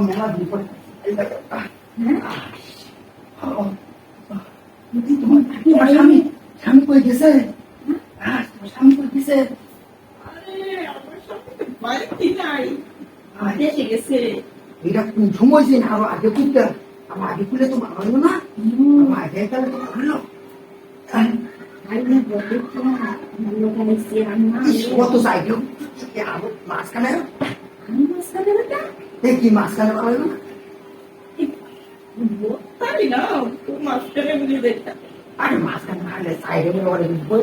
মেলা বিপদ তোমার স্বামী স্বামী কই গেছে তোমার স্বামী কই গেছে এটা কোন সময় যে আরো আগে খুলতে আমার আগে খুলে তো ভালো হলো না আমার আগে তাহলে তো ভালো কত চাইল মাঝখানে কি মাঝখানে ভালো হলো না আরে মাঝখানে ভালো সাইডে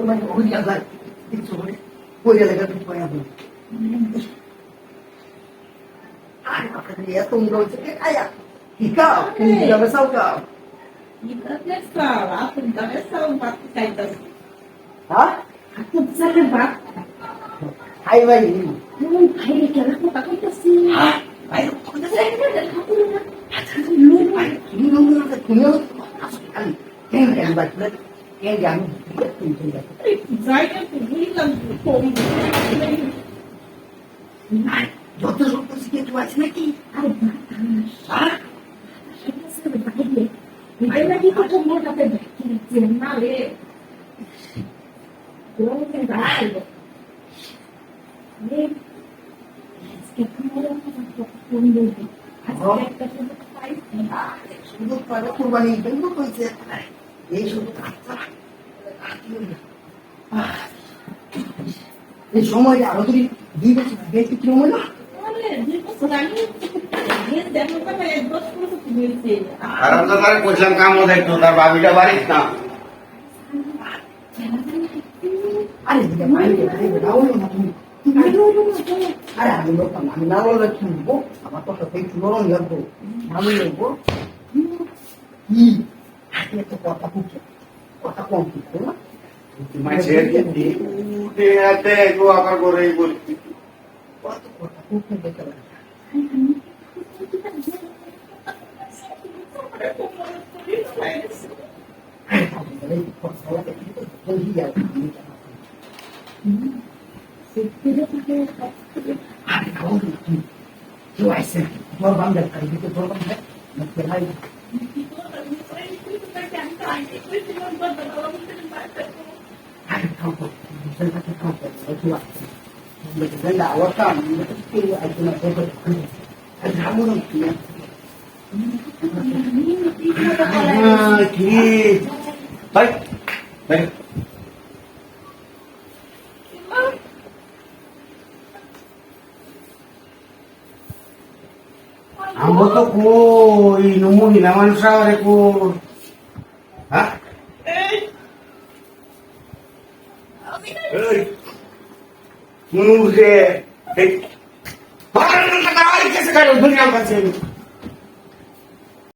মানে হইয়া যায় কিছু করে কইয়া লাগে তো কইয়া বল আরে আপনাদের এত উন্নতি হচ্ছে কে আয়া ikaw hindi ka masaw ka ha ay ba yun ha ay যত সত্য শিখে তুই আছে নাকি lagi ko tumor na tayo kinale doon yung dahil eh skip mo lang ako kung yun at সুন্দর করে কোরবানি দেব কইছে এই শুধু এই সময় আরো যদি দুই বছর বেশি কি হলো আর আমরা তার কইলাম কাম দেখতো তার বাবিটা বাড়িত না আরে দিদা মাই দাও না তুমি আরে আমি লোক আমি না বললে কি বলবো আমার তো সত্যি নরম যাবো আমি বলবো কি আরে তো কথা কম কি না তোমার ছেড়ে দি উঠে আতে গো আবার করেই বলছি কথা খুব দেখতে পারে Yo ese, por banda, ahí que por banda, no te la hay. Ay, campo, no sé qué campo, no tú vas. Me quedé la agua acá, me quedé hay que hacer eso. El ramo no tiene. Ah, কি ভাই ভাই আমরা তো কই মহিলা মানুষ আরে কো হ্যাঁ এই মুনুরে এই পাগল না কাজ কেসে করে দুনিয়া কাছে